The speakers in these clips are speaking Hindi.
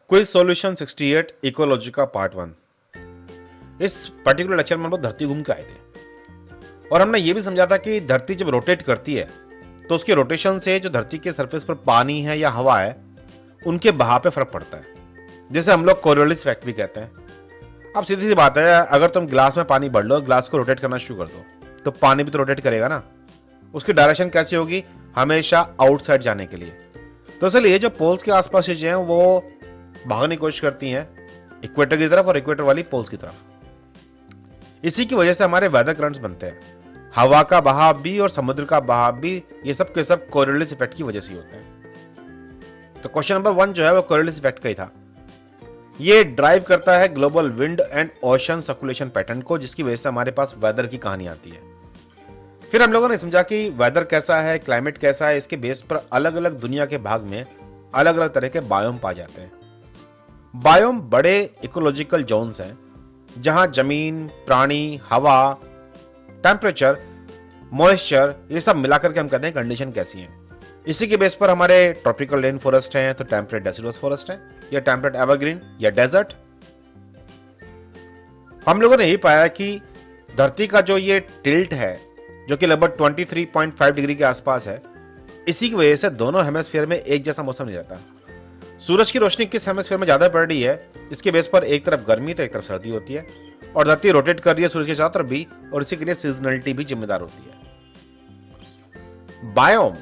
क्विज सॉल्यूशन 68 इकोलॉजी का पार्ट 1। इस पर्टिकुलर लेक्चर में हम लोग धरती घूम के आए थे और हमने ये भी समझा था कि धरती जब रोटेट करती है तो उसके रोटेशन से जो धरती के सरफेस पर पानी है या हवा है उनके बहाव पे फर्क पड़ता है, जिसे हम लोग कोरियोलिस इफेक्ट भी कहते हैं। अब सीधी सी बात है, अगर तुम गिलास में पानी भर लो, गिलास को रोटेट करना शुरू कर दो तो पानी भी तो रोटेट करेगा ना। उसकी डायरेक्शन कैसी होगी? हमेशा आउटसाइड जाने के लिए। तो इसलिए जो पोल्स के आसपास चीजें हैं वो भागने की कोशिश करती हैं इक्वेटर की तरफ और इक्वेटर वाली पोल्स की तरफ। इसी की वजह से हमारे वेदर करंट्स बनते हैं। हवा का बहाव भी और समुद्र का बहाव भी, ये सब के सब कोरियोलिस इफेक्ट की वजह से होते हैं। तो क्वेश्चन नंबर 1 जो है वो कोरियोलिस इफेक्ट का ही था। ये ड्राइव करता है global wind and ocean circulation pattern को, जिसकी वजह से हमारे पास वेदर की कहानी आती है। फिर हम लोगों ने समझा कि वेदर कैसा है, क्लाइमेट कैसा है, इसके बेस पर अलग अलग दुनिया के भाग में अलग अलग तरह के बायोम पाए जाते हैं। बायोम बड़े इकोलॉजिकल जोन्स हैं जहां जमीन, प्राणी, हवा, टेम्परेचर, मॉइस्चर, ये सब मिलाकर के हम कहते हैं कंडीशन कैसी है। इसी के बेस पर हमारे ट्रॉपिकल रेन फॉरेस्ट हैं तो टेम्परेट डेसिडुअस फॉरेस्ट है, या टेम्परेट एवरग्रीन या डेजर्ट। हम लोगों ने यही पाया कि धरती का जो ये टिल्ट है जो कि लगभग 23.5 डिग्री के आसपास है, इसी की वजह से दोनों हेमिस्फीयर में एक जैसा मौसम नहीं रहता। सूरज की रोशनी किस हेमिस्फीयर में ज्यादा पड़ रही है, इसके बेस पर एक तरफ गर्मी तो एक तरफ सर्दी होती है, और धरती रोटेट कर रही है सूरज के चारों तरफ भी, और इसी के लिए सीजनलिटी भी जिम्मेदार होती है। बायोम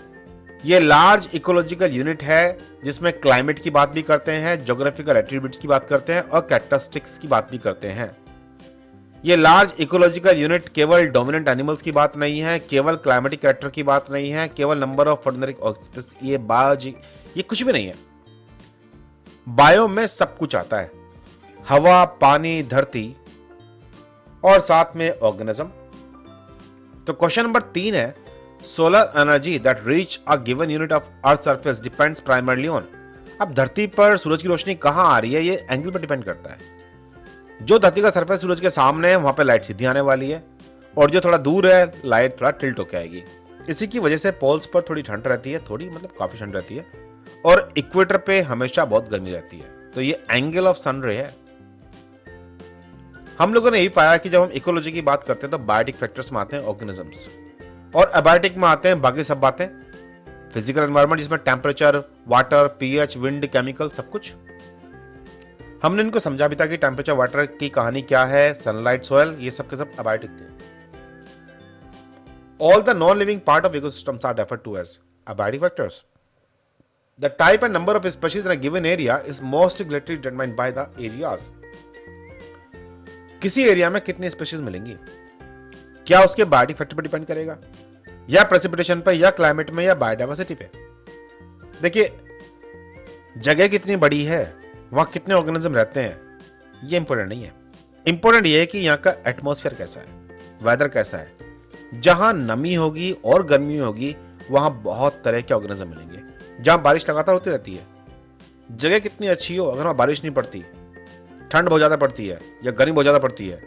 ये लार्ज इकोलॉजिकल यूनिट है जिसमें क्लाइमेट की बात भी करते हैं, ज्योग्राफिकल एट्रीब्यूट्स की बात करते हैं और कैरेक्टरिस्टिक्स की बात भी करते हैं। ये लार्ज इकोलॉजिकल यूनिट केवल डोमिनेंट एनिमल्स की बात नहीं है, केवल क्लाइमेटिक कैरेक्टर की बात नहीं है, केवल नंबर ऑफ ऑर्डिनरी ये कुछ भी नहीं है। बायोम में सब कुछ आता है, हवा, पानी, धरती और साथ में ऑर्गेनिज्म। तो क्वेश्चन नंबर 3 है, solar energy that reach a given unit of earth surface depends primarily on. अब धरती पर सूरज की रोशनी कहां आ रही है ये एंगल पर डिपेंड करता है। जो धरती का सरफेस सूरज के सामने है वहां पे लाइट सीधी आने वाली है, और जो थोड़ा दूर है लाइट थोड़ा टिल्ट होकर आएगी। इसी की वजह से पोल्स पर थोड़ी ठंड रहती है, थोड़ी मतलब काफी ठंड रहती है, और इक्वेटर पे हमेशा बहुत गर्मी रहती है। तो ये एंगल ऑफ सन रे है। हम लोगों ने यही पाया कि जब हम इकोलॉजी की बात करते हैं तो बायोटिक फैक्टर्स में आते हैं ऑर्गेनिजम्स, और अबायोटिक में आते हैं बाकी सब बातें, फिजिकल एनवायरनमेंट जिसमें temperature, water, pH, wind, chemical, सब कुछ। हमने इनको समझा भी था कि टेम्परेचर, वाटर की कहानी क्या है, सनलाइट, सॉइल, ये सब के सब अबायोटिक थे। All the non living part of ecosystems are referred to as abiotic factors. The type and number of species in a given area is most greatly determined by the areas. किसी एरिया में कितनी स्पीशीज मिलेंगी, क्या उसके बायोटिक फैक्टर पर डिपेंड करेगा, या प्रेसिपिटेशन पे, या क्लाइमेट में, या बायोडाइवर्सिटी पे। देखिए, जगह कितनी बड़ी है, वहां कितने ऑर्गेनिज्म रहते हैं, ये इंपॉर्टेंट नहीं है। इंपॉर्टेंट ये है कि यहाँ का एटमॉस्फेयर कैसा है, वेदर कैसा है। जहां नमी होगी और गर्मी होगी वहां बहुत तरह के ऑर्गेनिज्म मिलेंगे। जहां बारिश लगातार होती रहती है, जगह कितनी अच्छी हो, अगर वहां बारिश नहीं पड़ती, ठंड बहुत ज्यादा पड़ती है या गर्मी बहुत ज्यादा पड़ती है,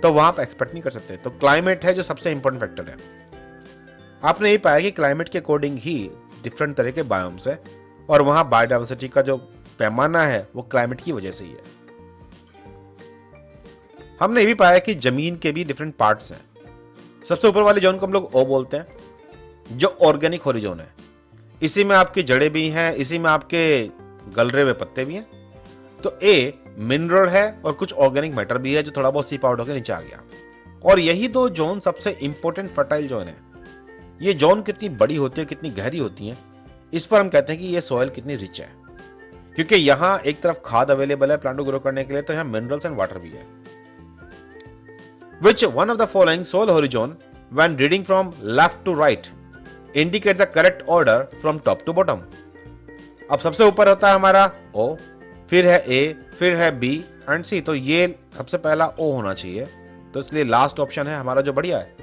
तो वहां आप एक्सपेक्ट नहीं कर सकते। तो क्लाइमेट है जो सबसे इंपॉर्टेंट फैक्टर है। आपने ये पाया कि क्लाइमेट के अकॉर्डिंग ही डिफरेंट तरह के बायोम्स है, और वहां बायोडाइवर्सिटी का जो पैमाना है वो क्लाइमेट की वजह से ही है। हमने ये भी पाया कि जमीन के भी डिफरेंट पार्ट्स हैं। सबसे ऊपर वाले जोन को हम लोग ओ बोलते हैं, जो ऑर्गेनिक होरिजोन है। इसी में आपकी जड़ें भी हैं, इसी में आपके गलरे हुए पत्ते भी हैं। तो ए मिनरल है और कुछ ऑर्गेनिक मैटर भी है जो थोड़ा बहुत सीप आउट होकर नीचे आ गया। और यही दो जोन सबसे इंपॉर्टेंट फर्टाइल जोन है। ये जोन कितनी बड़ी होती है, कितनी गहरी होती है, इस पर हम कहते हैं कि ये सॉइल कितनी रिच है। क्योंकि यहां एक तरफ खाद अवेलेबल है प्लांट को ग्रो करने के लिए, तो यहां मिनरल्स एंड वाटर भी है। Which one of the following soil horizon when reading from left to right indicate the correct order from top to bottom? अब सबसे ऊपर होता है हमारा O, फिर है A, फिर है B एंड C। तो ये सबसे पहला O होना चाहिए, तो इसलिए लास्ट ऑप्शन है हमारा जो बढ़िया है।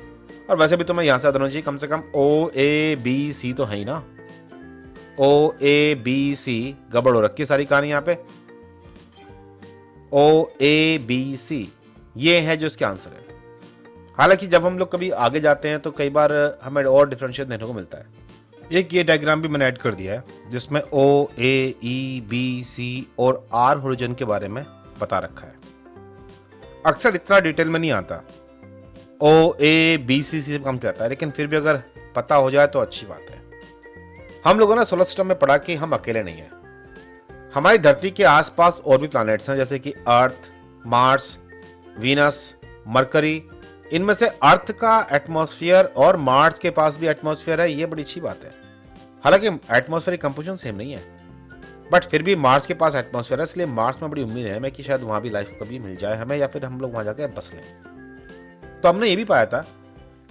और वैसे भी तुम्हें यहां से होना चाहिए कम से कम O, A, B, C तो है ही ना। O, A, B, C गड़बड़ हो रखी है सारी कहानी यहाँ पे। O, A, B, C ये है जो इसके आंसर है। हालांकि जब हम लोग कभी आगे जाते हैं तो कई बार हमें और डिफरेंशिएट देखने को मिलता है। एक ये डायग्राम भी मैंने ऐड कर दिया है जिसमें ओ, ए, ई, बी, सी और आर होरिजन के बारे में बता रखा है। अक्सर इतना डिटेल में नहीं आता, ओ, ए, बी, सी कम कहता है, लेकिन फिर भी अगर पता हो जाए तो अच्छी बात है। हम लोगों ने सोलर सिस्टम में पढ़ा कि हम अकेले नहीं हैं। हमारी धरती के आसपास और भी प्लैनेट्स हैं, जैसे कि अर्थ, मार्स, वीनस, मरकरी। इनमें से अर्थ का एटमॉस्फेयर और मार्स के पास भी एटमॉस्फेयर है, ये बड़ी अच्छी बात है। हालांकि एटमॉस्फेरिक कंपोजिशन सेम नहीं है, बट फिर भी मार्स के पास एटमॉस्फेयर है, इसलिए मार्स में बड़ी उम्मीद है हमें कि शायद वहां भी लाइफ कभी मिल जाए हमें, या फिर हम लोग वहां जाकर बस लें। तो हमने ये भी पाया था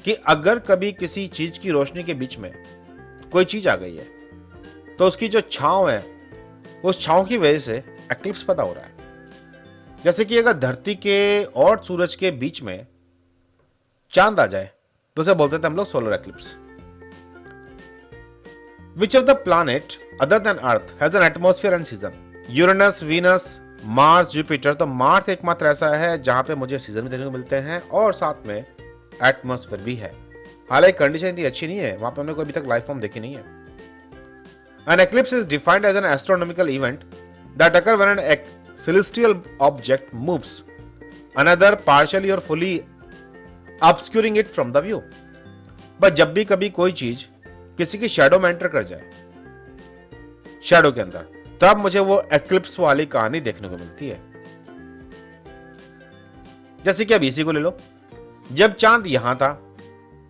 कि अगर कभी किसी चीज की रोशनी के बीच में कोई चीज आ गई है तो उसकी जो छांव है, उस छांव की वजह से एक्लिप्स पैदा हो रहा है। जैसे कि अगर धरती के और सूरज के बीच में चांद आ जाए तो उसे बोलते थे हम लोग solar eclipse. Which of the planet other than earth has an atmosphere and season? Uranus, Venus, Mars, Jupiter. तो मार्स एकमात्र ऐसा है जहां पे मुझे सीजन भी देखने को मिलते हैं और साथ में एटमॉस्फेयर भी है। हालांकि कंडीशन इतनी अच्छी नहीं है, वहां पे हमने कोई अभी तक लाइफ फॉर्म देखी नहीं है। An eclipse is defined as an astronomical event that occurs when an celestial object moves, another partially or fully obscuring it from the view. बस जब भी कभी कोई चीज किसी की शैडो में एंटर कर जाए, शैडो के अंदर, तब मुझे वो एक्लिप्स वाली कहानी देखने को मिलती है। जैसे कि अब इसी को ले लो, जब चांद यहां था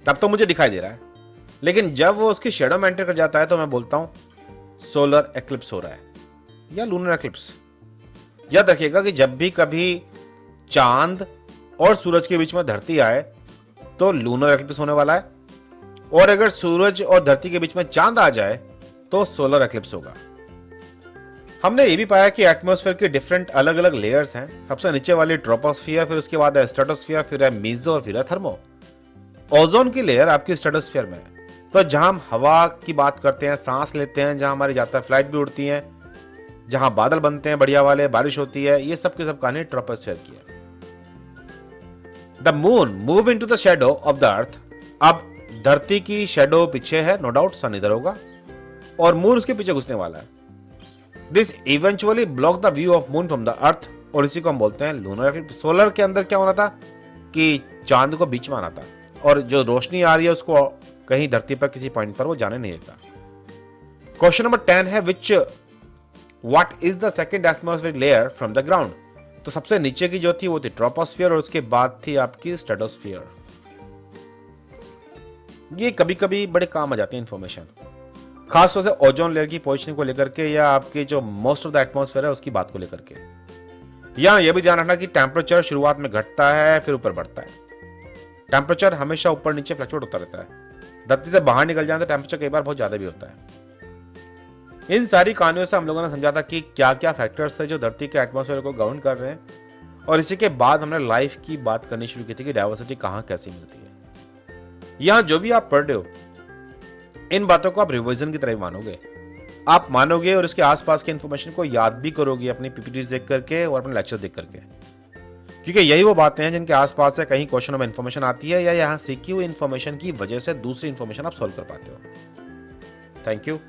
तब तो मुझे दिखाई दे रहा है, लेकिन जब वो उसकी शैडो में एंटर कर जाता है तो मैं बोलता हूं सोलर एक्लिप्स हो रहा है या लूनर एक्लिप्स। याद रखिएगा कि जब भी कभी चांद और सूरज के बीच में धरती आए तो लूनर एक्लिप्स होने वाला है, और अगर सूरज और धरती के बीच में चांद आ जाए तो सोलर एक्लिप्स होगा। हमने ये भी पाया कि एटमॉस्फेयर के डिफरेंट अलग अलग लेयर्स हैं। सबसे नीचे वाली ट्रोपोस्फियर, फिर उसके बाद है स्ट्रेटोस्फियर, फिर है मीजो और फिर है थर्मो। ओजोन की लेयर आपकी स्ट्रेटोस्फियर में है, तो जहां हम हवा की बात करते हैं, सांस लेते हैं, जहां हमारी जाता है फ्लाइट भी उड़ती हैं, जहां बादल बनते हैं बढ़िया वाले, बारिश होती है, ये सब की सब कहानी ट्रोपोस्फियर की है। The moon move into the shadow of the earth. अब धरती की शैडो पीछे है, नो डाउट सन इधर होगा और मून उसके पीछे घुसने वाला है। This eventually block the view of moon from the earth, और इसी को हम बोलते हैं लूनर एक्लिप्स। सोलर के अंदर क्या होना था कि चांद को बीच में आना था, और जो रोशनी आ रही है उसको कहीं धरती पर किसी पॉइंट पर वो जाने नहीं देता। क्वेश्चन नंबर 10 है विच what is the second atmospheric layer from the ground? तो सबसे नीचे की जो थी वो थी ट्रोपोस्फियर, और उसके बाद थी आपकी स्ट्रेटोस्फियर। ये कभी कभी बड़े काम आ जाती है इंफॉर्मेशन, खासतौर से ओजोन लेयर की पोजीशन को लेकर के, या आपकी जो मोस्ट ऑफ द एटमॉस्फेयर है उसकी बात को लेकर के। यहां यह भी ध्यान रखना कि टेम्परेचर शुरुआत में घटता है फिर ऊपर बढ़ता है। टेम्परेचर हमेशा ऊपर नीचे फ्लक्चुएट होता रहता है। धरती से बाहर निकल जाए तो टेम्परेचर कई बार बहुत ज्यादा भी होता है। इन सारी कहानियों से हम लोगों ने समझा था कि क्या क्या फैक्टर्स थे जो धरती के एटमॉस्फेयर को गवर्न कर रहे हैं, और इसी के बाद हमने लाइफ की बात करनी शुरू की थी कि डाइवर्सिटी कहां कैसी मिलती है। यहां जो भी आप पढ़ रहे हो, इन बातों को आप रिवीजन की तरह मानोगे, आप मानोगे और इसके आसपास के इंफॉर्मेशन को याद भी करोगे अपनी पीपीटीज देख करके और अपने लेक्चर देख करके, क्योंकि यही वो बातें हैं जिनके आसपास से कहीं क्वेश्चनों में इंफॉर्मेशन आती है, या यहाँ सीखी हुई इंफॉर्मेशन की वजह से दूसरी इंफॉर्मेशन आप सॉल्व कर पाते हो। Thank you.